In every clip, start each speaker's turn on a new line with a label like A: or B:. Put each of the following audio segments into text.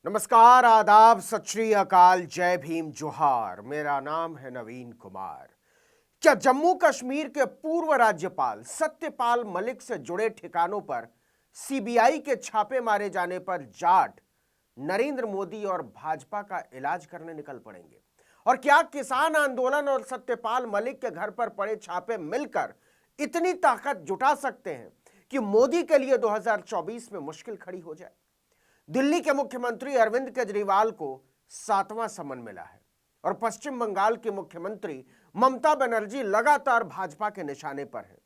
A: नमस्कार, आदाब, सत श्री अकाल, जय भीम, जोहार। मेरा नाम है नवीन कुमार। क्या जम्मू कश्मीर के पूर्व राज्यपाल सत्यपाल मलिक से जुड़े ठिकानों पर सीबीआई के छापे मारे जाने पर जाट नरेंद्र मोदी और भाजपा का इलाज करने निकल पड़ेंगे? और क्या किसान आंदोलन और सत्यपाल मलिक के घर पर पड़े छापे मिलकर इतनी ताकत जुटा सकते हैं कि मोदी के लिए 2024 में मुश्किल खड़ी हो जाए? दिल्ली के मुख्यमंत्री अरविंद केजरीवाल को 7वां समन मिला है और पश्चिम बंगाल की मुख्यमंत्री ममता बनर्जी लगातार भाजपा के निशाने पर हैं।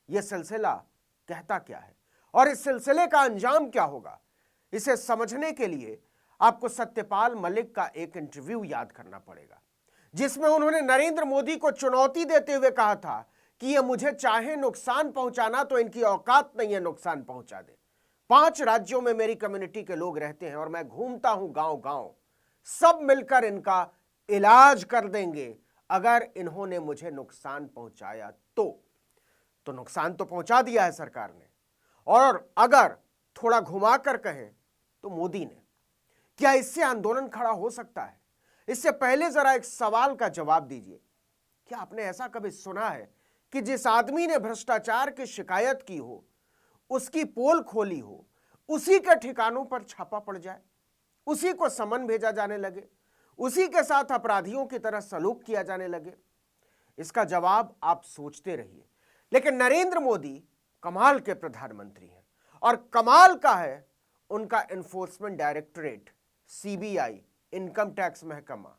A: यह सिलसिला कहता क्या है और इस सिलसिले का अंजाम क्या होगा, इसे समझने के लिए आपको सत्यपाल मलिक का एक इंटरव्यू याद करना पड़ेगा, जिसमें उन्होंने नरेंद्र मोदी को चुनौती देते हुए कहा था कि ये मुझे चाहे नुकसान पहुंचाना तो इनकी औकात नहीं है नुकसान पहुंचा दे। 5 राज्यों में मेरी कम्युनिटी के लोग रहते हैं और मैं घूमता हूं गांव गांव, सब मिलकर इनका इलाज कर देंगे अगर इन्होंने मुझे नुकसान पहुंचाया तो नुकसान तो पहुंचा दिया है सरकार ने, और अगर थोड़ा घुमाकर कहें तो मोदी ने। क्या इससे आंदोलन खड़ा हो सकता है? इससे पहले जरा एक सवाल का जवाब दीजिए। क्या आपने ऐसा कभी सुना है कि जिस आदमी ने भ्रष्टाचार की शिकायत की हो, उसकी पोल खोली हो, उसी के ठिकानों पर छापा पड़ जाए, उसी को समन भेजा जाने लगे, उसी के साथ अपराधियों की तरह सलूक किया जाने लगे? इसका जवाब आप सोचते रहिए। लेकिन नरेंद्र मोदी कमाल के प्रधानमंत्री हैं और कमाल का है उनका enforcement directorate, CBI, income tax महकमा।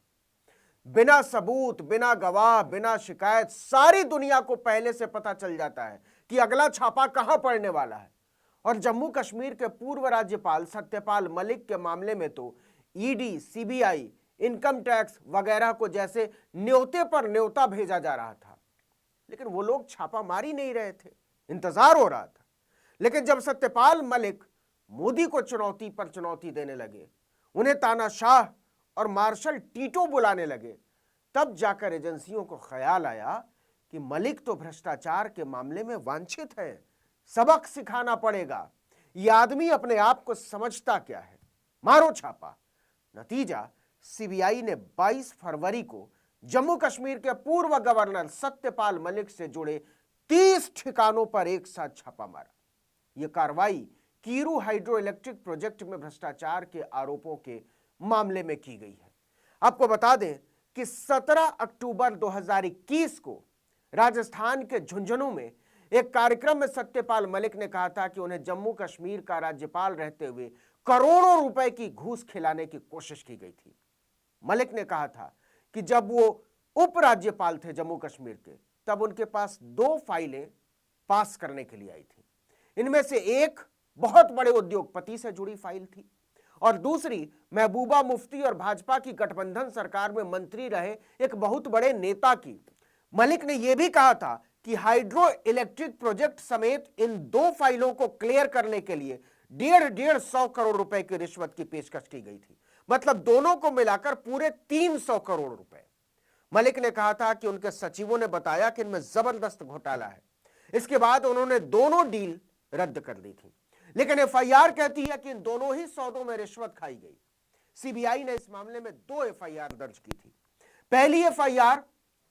A: बिना सबूत, बिना गवाह, बिना शिकायत सारी दुनिया को पहले से पता चल जाता है कि अगला छापा कहां पड़ने वाला है। और जम्मू कश्मीर के पूर्व राज्यपाल सत्यपाल मलिक के मामले में तो ईडी, सीबीआई, इनकम टैक्स वगैरह को जैसे न्योते पर न्योता भेजा जा रहा था, लेकिन वो लोग छापा मार ही नहीं रहे थे, इंतजार हो रहा था। लेकिन जब सत्यपाल मलिक मोदी को चुनौती पर चुनौती देने लगे, उन्हें तानाशाह और मार्शल टीटो बुलाने लगे, तब जाकर एजेंसियों को ख्याल आया कि मलिक तो भ्रष्टाचार के मामले में वांछित है, सबक सिखाना पड़ेगा। यह आदमी अपने आप को समझता क्या है, मारो छापा। नतीजा, सीबीआई ने 22 फरवरी को जम्मू कश्मीर के पूर्व गवर्नर सत्यपाल मलिक से जुड़े 30 ठिकानों पर एक साथ छापा मारा। यह कार्रवाई कीरू हाइड्रो इलेक्ट्रिक प्रोजेक्ट में भ्रष्टाचार के आरोपों के मामले में की गई है। आपको बता दें कि 17 अक्टूबर 2021 को राजस्थान के झुंझुनू में एक कार्यक्रम में सत्यपाल मलिक ने कहा था कि उन्हें जम्मू कश्मीर का राज्यपाल रहते हुए करोड़ों रुपए की घूस खिलाने की कोशिश की गई थी। मलिक ने कहा था कि जब वो उपराज्यपाल थे जम्मू कश्मीर के, तब उनके पास 2 फाइलें पास करने के लिए आई थी। इनमें से एक बहुत बड़े उद्योगपति से जुड़ी फाइल थी और दूसरी महबूबा मुफ्ती और भाजपा की गठबंधन सरकार में मंत्री रहे एक बहुत बड़े नेता की। मलिक ने यह भी कहा था कि हाइड्रो इलेक्ट्रिक प्रोजेक्ट समेत इन 2 फाइलों को क्लियर करने के लिए 150 करोड़ रुपए की रिश्वत की पेशकश की गई थी। मतलब दोनों को मिलाकर पूरे 300 करोड़ रुपए। मलिक ने कहा था कि उनके सचिवों ने बताया कि इनमें जबरदस्त घोटाला है। इसके बाद उन्होंने दोनों डील रद्द कर दी थी, लेकिन एफआईआर कहती है कि इन दोनों ही सौदों में रिश्वत खाई गई। सीबीआई ने इस मामले में 2 एफआईआर दर्ज की थी। पहली एफआईआर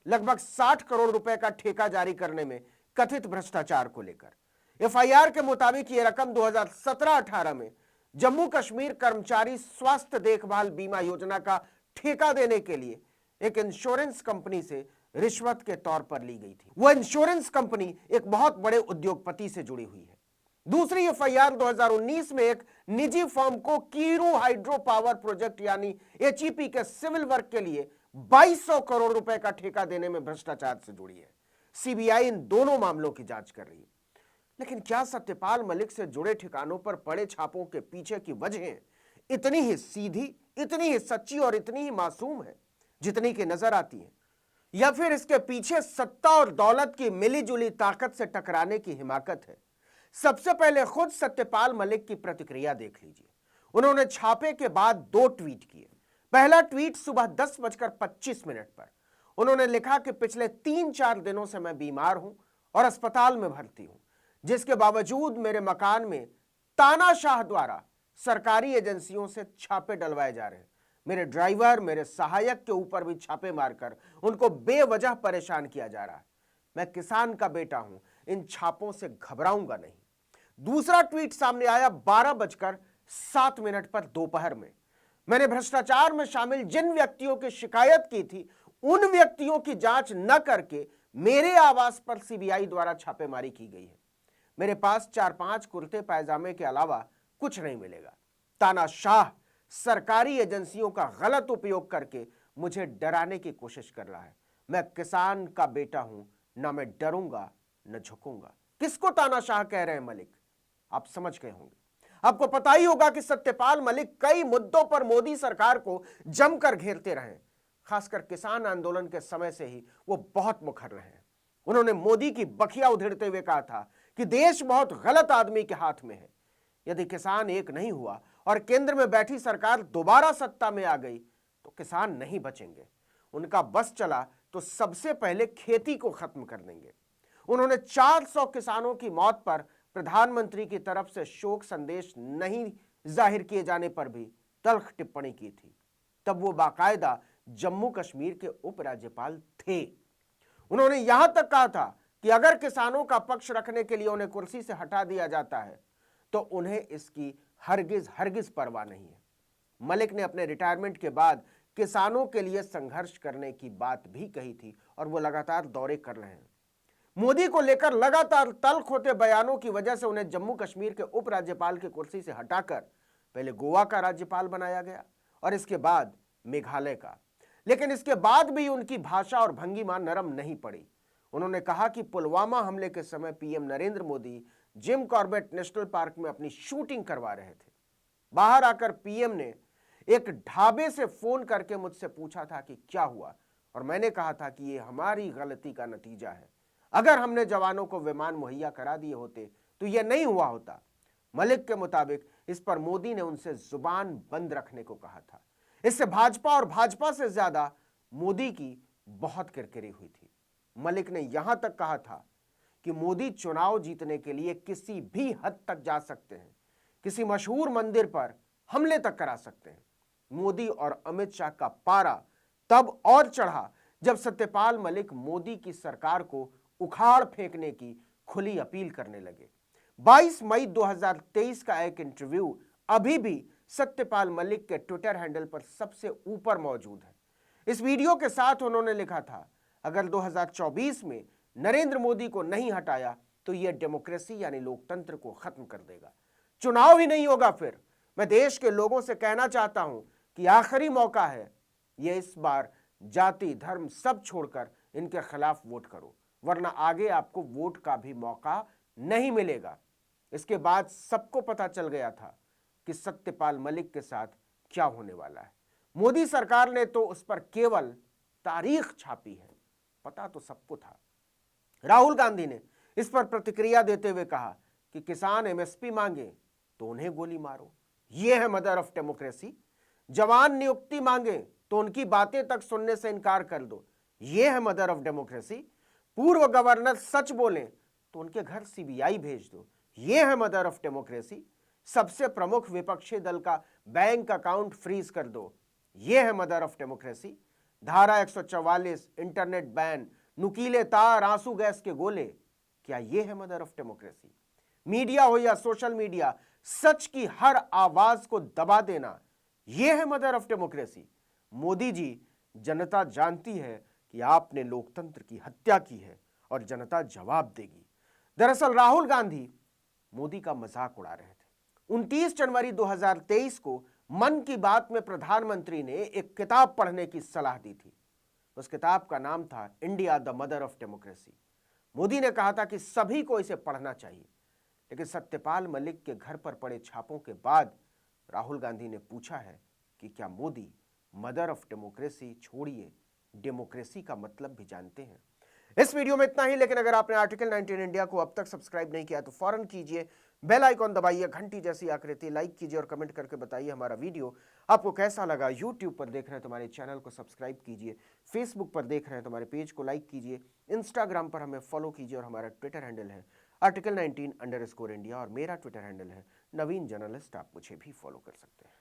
A: लगभग 60 करोड़ रुपए का ठेका जारी करने में कथित भ्रष्टाचार को लेकर। एफआईआर के मुताबिक यह रकम 2017-18 में जम्मू कश्मीर कर्मचारी स्वास्थ्य देखभाल बीमा योजना का ठेका देने के लिए एक इंश्योरेंस कंपनी से रिश्वत के तौर पर ली गई थी। वह इंश्योरेंस कंपनी एक बहुत बड़े उद्योगपति से जुड़ी हुई है। दूसरी एफआईआर 2019 में एक निजी फर्म को कीरू हाइड्रो पावर प्रोजेक्ट यानी एचईपी के सिविल वर्क के लिए 2200 करोड़ रुपए का ठेका देने में भ्रष्टाचार से जुड़ी है। सीबीआई इन दोनों मामलों की जांच कर रही है। लेकिन क्या सत्यपाल मलिक से जुड़े ठिकानों पर पड़े छापों के पीछे की वजहें इतनी ही सीधी, इतनी ही सच्ची और इतनी ही मासूम है जितनी की नजर आती है, या फिर इसके पीछे सत्ता और दौलत की मिलीजुली ताकत से टकराने की हिमाकत है? सबसे पहले खुद सत्यपाल मलिक की प्रतिक्रिया देख लीजिए। उन्होंने छापे के बाद 2 ट्वीट किए। पहला ट्वीट सुबह 10:25 पर उन्होंने लिखा कि पिछले 3-4 दिनों से मैं बीमार हूं और अस्पताल में भर्ती हूं, जिसके बावजूद मेरे मकान में तानाशाह द्वारा सरकारी एजेंसियों से छापे डलवाए जा रहे हैं। मेरे ड्राइवर, मेरे सहायक के ऊपर भी छापे मारकर उनको बेवजह परेशान किया जा रहा है। मैं किसान का बेटा हूं, इन छापों से घबराऊंगा नहीं। दूसरा ट्वीट सामने आया 12:07 पर दोपहर में। मैंने भ्रष्टाचार में शामिल जिन व्यक्तियों की शिकायत की थी, उन व्यक्तियों की जांच न करके मेरे आवास पर सीबीआई द्वारा छापेमारी की गई है। मेरे पास 4-5 कुर्ते पैजामे के अलावा कुछ नहीं मिलेगा। तानाशाह सरकारी एजेंसियों का गलत उपयोग करके मुझे डराने की कोशिश कर रहा है। मैं किसान का बेटा हूं, ना मैं डरूंगा न झुकूंगा। किसको तानाशाह कह रहे हैं मलिक? आप समझ गए होंगे। आपको पता ही होगा कि सत्यपाल मलिक कई मुद्दों पर मोदी सरकार को जमकर घेरते रहे। खासकर किसान आंदोलन के समय से ही वो बहुत मुखर रहे हैं। उन्होंने मोदी की बखिया उधेड़ते हुए कहा था कि देश बहुत गलत आदमी के हाथ में है। यदि किसान एक नहीं हुआ और केंद्र में बैठी सरकार दोबारा सत्ता में आ गई तो किसान नहीं बचेंगे। उनका बस चला तो सबसे पहले खेती को खत्म कर देंगे। उन्होंने 400 किसानों की मौत पर प्रधानमंत्री की तरफ से शोक संदेश नहीं जाहिर किए जाने पर भी तल्ख टिप्पणी की थी। तब वो बाकायदा जम्मू कश्मीर के उपराज्यपाल थे। उन्होंने यहां तक कहा था कि अगर किसानों का पक्ष रखने के लिए उन्हें कुर्सी से हटा दिया जाता है तो उन्हें इसकी हरगिज परवाह नहीं है। मलिक ने अपने रिटायरमेंट के बाद किसानों के लिए संघर्ष करने की बात भी कही थी और वो लगातार दौरे कर रहे हैं। मोदी को लेकर लगातार तल्ख होते बयानों की वजह से उन्हें जम्मू कश्मीर के उपराज्यपाल की कुर्सी से हटाकर पहले गोवा का राज्यपाल बनाया गया और इसके बाद मेघालय का। लेकिन इसके बाद भी उनकी भाषा और भंगिमा नरम नहीं पड़ी। उन्होंने कहा कि पुलवामा हमले के समय PM Narendra Modi Jim Corbett national park में अपनी शूटिंग करवा रहे थे। बाहर आकर पीएम ने एक ढाबे से फोन करके मुझसे पूछा था कि क्या हुआ, और मैंने कहा था कि ये हमारी गलती का नतीजा है। अगर हमने जवानों को विमान मुहैया करा दिए होते तो यह नहीं हुआ होता। मलिक के मुताबिक इस पर मोदी ने उनसे जुबान बंद रखने को कहा था। इससे भाजपा और भाजपा से ज्यादा मोदी की बहुत किरकिरी हुई थी। मलिक ने यहां तक कहा था कि मोदी चुनाव जीतने के लिए किसी भी हद तक जा सकते हैं, किसी मशहूर मंदिर पर हमले तक करा सकते हैं। मोदी और अमित शाह का पारा तब और चढ़ा जब सत्यपाल मलिक मोदी की सरकार को उखाड़ फेंकने की खुली अपील करने लगे। 22 मई 2023 का एक इंटरव्यू अभी भी सत्यपाल मलिक के ट्विटर हैंडल पर सबसे ऊपर मौजूद है। इस वीडियो के साथ उन्होंने लिखा था, अगर 2024 में नरेंद्र मोदी को नहीं हटाया तो यह डेमोक्रेसी यानी लोकतंत्र को खत्म कर देगा। चुनाव ही नहीं होगा फिर। मैं देश के लोगों से कहना चाहता हूं कि आखिरी मौका है, यह इस बार जाति धर्म सब छोड़कर इनके खिलाफ वोट करो, वरना आगे आपको वोट का भी मौका नहीं मिलेगा। इसके बाद सबको पता चल गया था कि सत्यपाल मलिक के साथ क्या होने वाला है। मोदी सरकार ने तो उस पर केवल तारीख छापी है, पता तो सबको था। राहुल गांधी ने इस पर प्रतिक्रिया देते हुए कहा कि किसान एमएसपी मांगे तो उन्हें गोली मारो, यह है मदर ऑफ डेमोक्रेसी। जवान नियुक्ति मांगे तो उनकी बातें तक सुनने से इनकार कर दो, यह है मदर ऑफ डेमोक्रेसी। पूर्व गवर्नर सच बोलें तो उनके घर सीबीआई भेज दो, यह है मदर ऑफ डेमोक्रेसी। सबसे प्रमुख विपक्षी दल का बैंक अकाउंट फ्रीज कर दो, यह है मदर ऑफ डेमोक्रेसी। धारा 144, इंटरनेट बैन, नुकीले तार, आंसू गैस के गोले, क्या यह है मदर ऑफ डेमोक्रेसी? मीडिया हो या सोशल मीडिया, सच की हर आवाज को दबा देना, यह है mother of democracy. Modi ji, जनता जानती है कि आपने लोकतंत्र की हत्या की है और जनता जवाब देगी। दरअसल राहुल गांधी मोदी का मजाक उड़ा रहे थे। 29 जनवरी 2023 को मन की बात में प्रधानमंत्री ने एक किताब पढ़ने की सलाह दी थी। उस किताब का नाम था India the mother of democracy. Modi ने कहा था कि सभी को इसे पढ़ना चाहिए। लेकिन सत्यपाल मलिक के घर पर पड़े छापों के बाद राहुल गांधी ने पूछा है कि क्या मोदी मदर ऑफ डेमोक्रेसी छोड़िए, डेमोक्रेसी का मतलब भी जानते हैं? इस वीडियो में इतना ही, लेकिन अगर आपने आर्टिकल 19 इंडिया को अब तक सब्सक्राइब नहीं किया तो फौरन कीजिए, बेल आइकॉन दबाइए, घंटी जैसी आकृति, लाइक कीजिए और कमेंट करके बताइए हमारा वीडियो आपको कैसा लगा। यूट्यूब पर देख रहे हैं तो हमारे चैनल को सब्सक्राइब कीजिए, फेसबुक पर देख रहे हैं तो हमारे पेज को लाइक कीजिए, इंस्टाग्राम पर हमें फॉलो कीजिए और हमारा ट्विटर हैंडल है article19_India और मेरा ट्विटर हैंडल है नवीन जर्नलिस्ट। आप मुझे भी फॉलो कर सकते हैं।